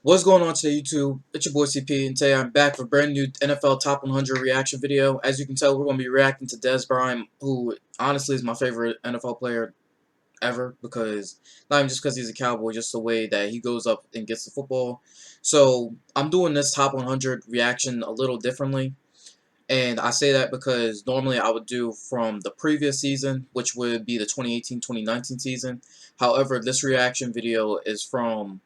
What's going on today, YouTube? It's your boy CP, and today I'm back for a brand new NFL Top 100 reaction video. As you can tell, we're going to be reacting to Dez Bryant, who honestly is my favorite NFL player ever, because not even just because he's a Cowboy, just the way that he goes up and gets the football. So I'm doing this Top 100 reaction a little differently, and I say that because normally I would do from the previous season, which would be the 2018-2019 season. However, this reaction video is from,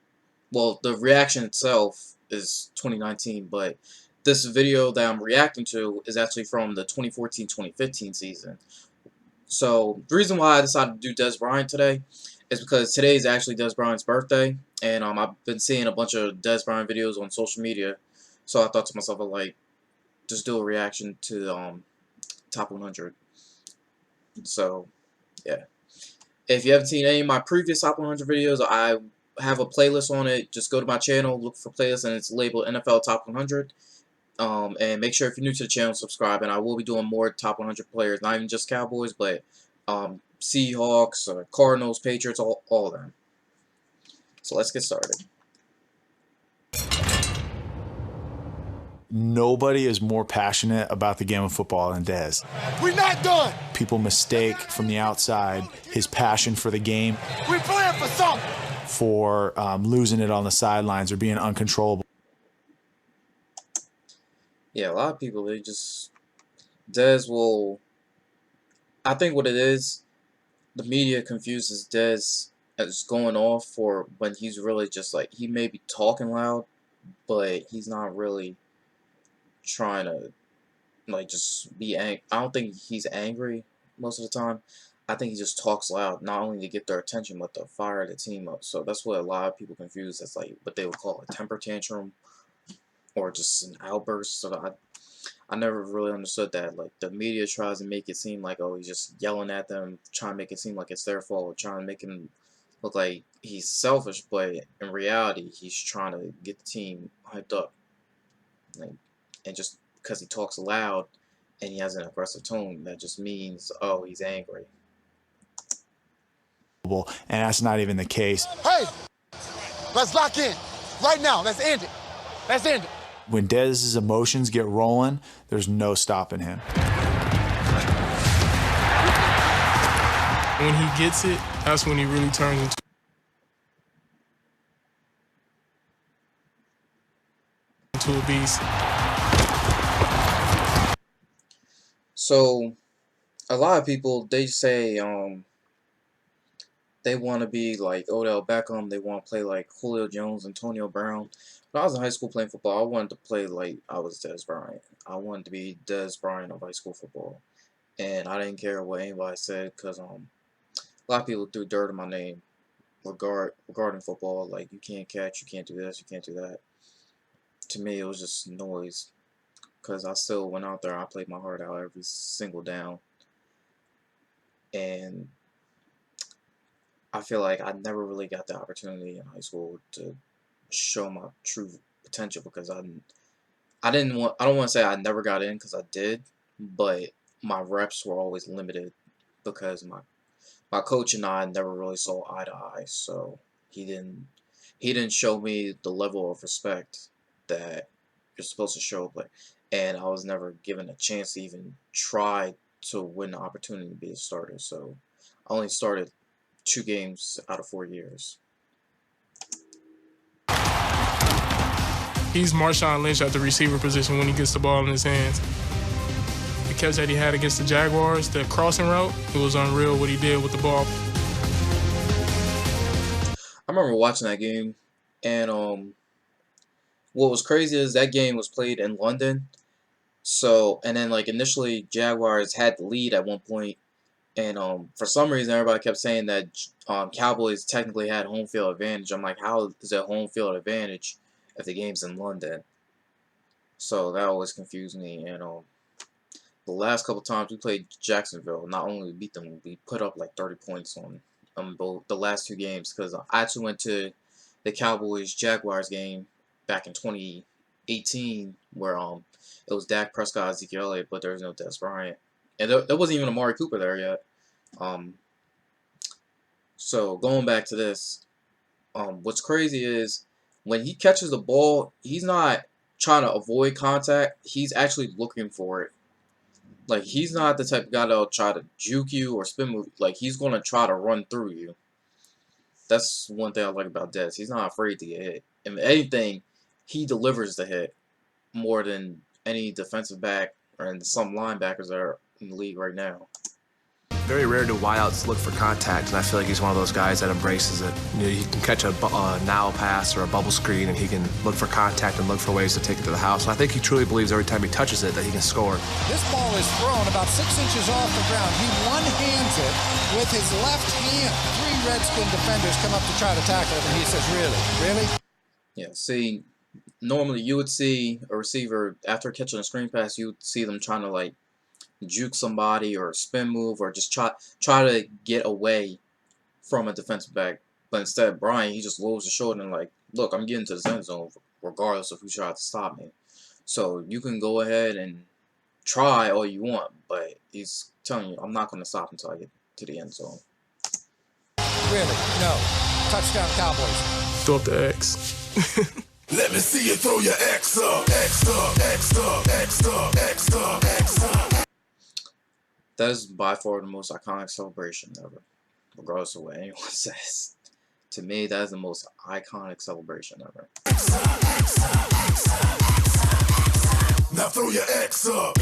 well, the reaction itself is 2019, but this video that I'm reacting to is actually from the 2014-2015 season. So the reason why I decided to do Dez Bryant today is because today is actually Dez Bryant's birthday, and I've been seeing a bunch of Dez Bryant videos on social media, so I thought to myself, like, just do a reaction to Top 100. So yeah, if you haven't seen any of my previous Top 100 videos, I have a playlist on it. Just go to my channel, look for playlists, and it's labeled NFL Top 100. And make sure if you're new to the channel, subscribe. And I will be doing more Top 100 players, not even just Cowboys, but Seahawks, Cardinals, Patriots, all of them. So let's get started. Nobody is more passionate about the game of football than Dez. We're not done. People mistake from the outside his passion for the game We're playing for something. for losing it on the sidelines or being uncontrollable. Yeah, a lot of people, Dez will, I think what it is, the media confuses Dez as going off for when he's really just like, he may be talking loud, but he's not really trying to like just be angry. I don't think he's angry most of the time. I think he just talks loud, not only to get their attention, but to fire the team up. So that's what a lot of people confuse as like what they would call a temper tantrum or just an outburst. So I never really understood that. Like, the media tries to make it seem like, oh, he's just yelling at them, trying to make it seem like it's their fault, trying to make him look like he's selfish, but in reality, he's trying to get the team hyped up. Like, and just because he talks loud and he has an aggressive tone, that just means, oh, he's angry. And that's not even the case. Hey, let's lock in right now. Let's end it. Let's end it. When Dez's emotions get rolling, there's no stopping him. When he gets it, that's when he really turns into a beast. So, a lot of people, they say, they want to be like Odell Beckham. They want to play like Julio Jones, Antonio Brown. When I was in high school playing football, I wanted to play like I was Dez Bryant. I wanted to be Dez Bryant of high school football. And I didn't care what anybody said, because a lot of people threw dirt in my name regarding football. Like, you can't catch, you can't do this, you can't do that. To me, it was just noise, because I still went out there. I played my heart out every single down. And I feel like I never really got the opportunity in high school to show my true potential, because I don't want to say I never got in, because I did, but my reps were always limited because my coach and I never really saw eye to eye. So he didn't show me the level of respect that you're supposed to show, and I was never given a chance to even try to win the opportunity to be a starter. So I only started 2 games out of 4 years. He's Marshawn Lynch at the receiver position when he gets the ball in his hands. The catch that he had against the Jaguars, the crossing route, it was unreal what he did with the ball. I remember watching that game, and what was crazy is that game was played in London. So, and then like initially Jaguars had the lead at one point, and for some reason everybody kept saying that Cowboys technically had home field advantage. I'm like, how is that home field advantage if the game's in London? So that always confused me. And the last couple times we played Jacksonville, not only we beat them, we put up like 30 points on both the last 2 games, because I actually went to the Cowboys-Jaguars game back in 2018, where it was Dak Prescott, Ezekiel Elliott, but there was no Dez Bryant, and there wasn't even Amari Cooper there yet. So going back to this, what's crazy is when he catches the ball, he's not trying to avoid contact. He's actually looking for it. Like, he's not the type of guy that'll try to juke you or spin move. Like, he's going to try to run through you. That's one thing I like about Dez. He's not afraid to get hit. If anything, he delivers the hit more than any defensive back and some linebackers that are in the league right now. Very rare do wideouts look for contact, and I feel like he's one of those guys that embraces it. You know, he can catch a now pass or a bubble screen, and he can look for contact and look for ways to take it to the house. And I think he truly believes every time he touches it that he can score. This ball is thrown about 6 inches off the ground. He one-hands it with his left hand. 3 Redskin defenders come up to try to tackle him, and he says, really? Really? Yeah, see, normally you would see a receiver, after catching a screen pass, you would see them trying to, like, juke somebody or spin move or just try to get away from a defensive back. But instead, Bryant, he just lowers the shoulder and like, look, I'm getting to the end zone regardless of who tries to stop me. So you can go ahead and try all you want, but he's telling you, I'm not going to stop until I get to the end zone. Really? No. Touchdown Cowboys. Throw up the X. Let me see you throw your X up, X up, X up, X up, X up, X up. That is by far the most iconic celebration ever, regardless of what anyone says. To me, that is the most iconic celebration ever. Now throw your X up.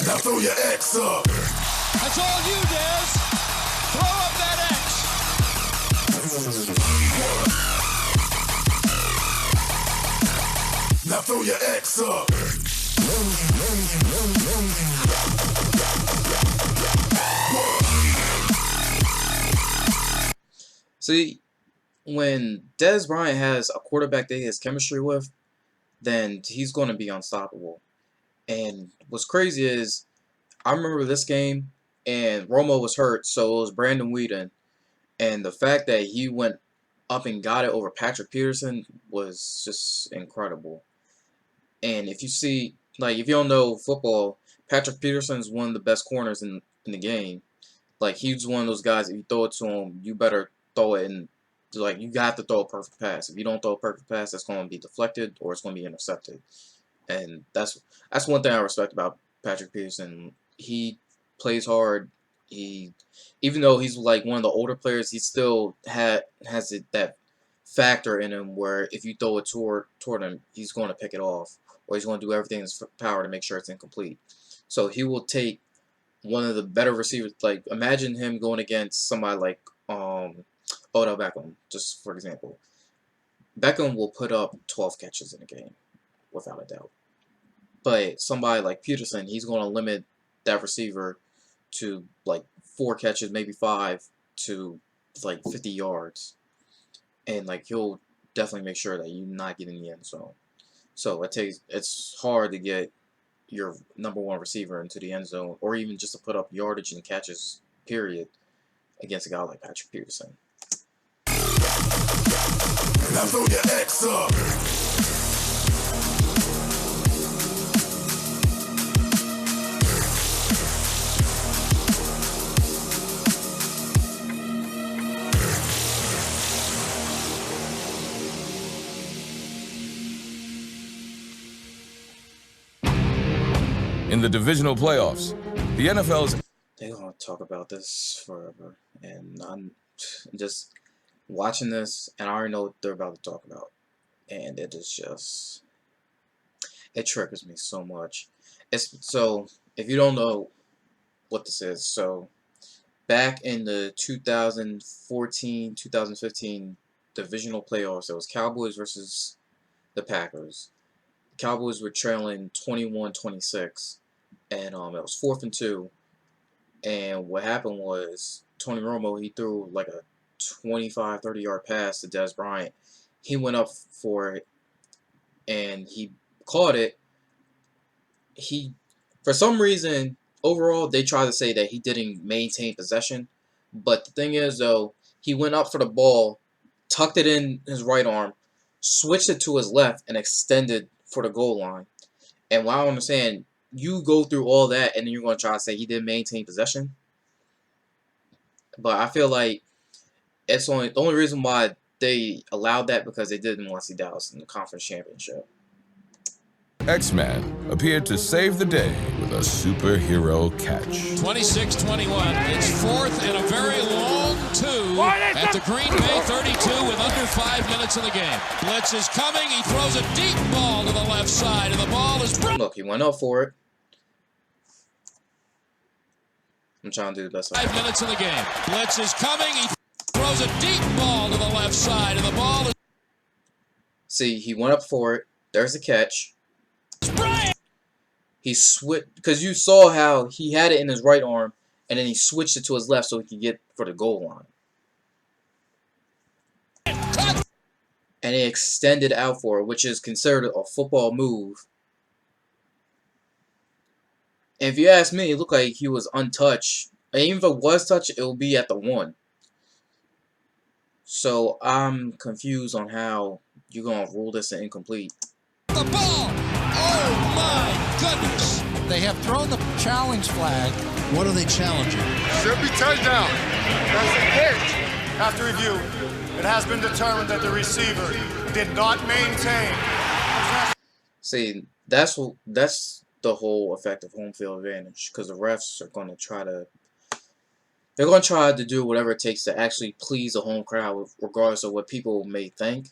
Now throw your X up. That's all you, Dez. Throw up that X. Now throw your X up. See, when Dez Bryant has a quarterback that he has chemistry with, then he's going to be unstoppable. And what's crazy is, I remember this game, and Romo was hurt, so it was Brandon Whedon. And the fact that he went up and got it over Patrick Peterson was just incredible. And if you see, like, if you don't know football, Patrick Peterson is one of the best corners in the game. Like, he's one of those guys, if you throw it to him, you better throw it in. Like, you got to throw a perfect pass. If you don't throw a perfect pass, that's going to be deflected or it's going to be intercepted. And that's one thing I respect about Patrick Peterson. He plays hard. Even though he's like one of the older players, he still has that factor in him where if you throw it toward him, he's going to pick it off, or he's going to do everything in his power to make sure it's incomplete. So he will take one of the better receivers. Like, imagine him going against somebody like Odell Beckham, just for example. Beckham will put up 12 catches in a game, without a doubt. But somebody like Peterson, he's going to limit that receiver to like 4 catches, maybe 5, to like 50 yards. And like, he'll definitely make sure that you're not getting in the end zone. So it's hard to get your #1 receiver into the end zone, or even just to put up yardage and catches, period, against a guy like Patrick Peterson. Now throw your X up. In the divisional playoffs, the NFL's... They're going to talk about this forever, and I'm just watching this, and I already know what they're about to talk about, and it is just, it triggers me so much. So, if you don't know what this is, so back in the 2014-2015 divisional playoffs, it was Cowboys versus the Packers. The Cowboys were trailing 21-26, and it was 4th and 2. And what happened was Tony Romo, he threw like a 25-30 yard pass to Dez Bryant. He went up for it, and he caught it. For some reason, overall, they tried to say that he didn't maintain possession. But the thing is, though, he went up for the ball, tucked it in his right arm, switched it to his left, and extended for the goal line. And what I don't understand, you go through all that and then you're going to try to say he didn't maintain possession. But I feel like it's the only reason why they allowed that because they didn't want to see Dallas in the conference championship. X-Man appeared to save the day with a superhero catch. 26-21. It's fourth and a very long two at the Green Bay 32 with under 5 minutes in the game. Blitz is coming. He throws a deep ball to the left side, and the ball is... Look, he went up for it. I'm trying to do the best. 5 minutes in the game. Blitz is coming. He throws a deep ball to the left side, and the ball is... See, he went up for it. There's a catch. Bryant! He switched, because you saw how he had it in his right arm, and then he switched it to his left so he could get for the goal line. And he extended out for it, which is considered a football move. And if you ask me, it looked like he was untouched. And even if it was touched, it will be at the 1. So I'm confused on how you're going to rule this an incomplete. The ball! Oh my goodness! They have thrown the challenge flag. What are they challenging? Should be touchdown. That's a catch. After review, it has been determined that the receiver did not maintain. See, that's the whole effect of home field advantage, because the refs are going to try to do whatever it takes to actually please the home crowd, regardless of what people may think.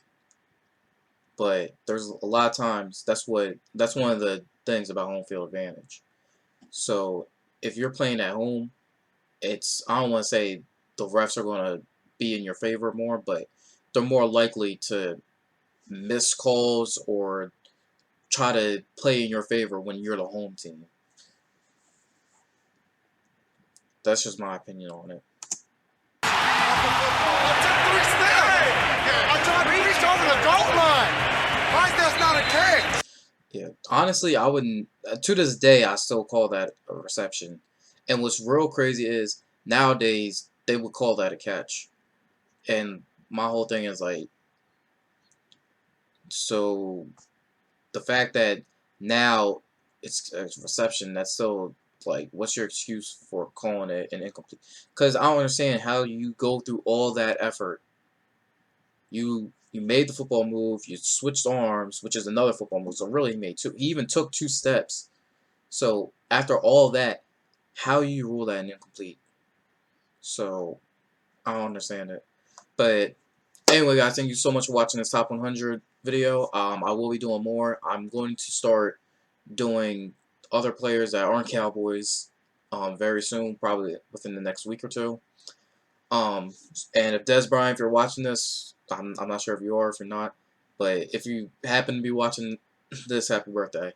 But there's a lot of times that's one of the things about home field advantage. So if you're playing at home, I don't want to say the refs are going to be in your favor more, but they're more likely to miss calls or try to play in your favor when you're the home team. That's just my opinion on it. Yeah, honestly, I wouldn't. To this day, I still call that a reception. And what's real crazy is nowadays they would call that a catch. And my whole thing is like, so the fact that now it's a reception, that's still like, what's your excuse for calling it an incomplete? Because I don't understand how you go through all that effort. You made the football move, you switched arms, which is another football move. So really, he made 2. He even took 2 steps. So after all that, how you rule that an incomplete? So I don't understand it. But anyway, guys, thank you so much for watching this top 100 video. I will be doing more. I'm going to start doing other players that aren't Cowboys very soon, probably within the next week or 2. And if Dez Bryant, if you're watching this, I'm not sure if you are, if you're not, but if you happen to be watching this, happy birthday.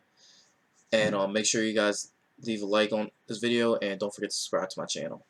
And make sure you guys leave a like on this video, and don't forget to subscribe to my channel.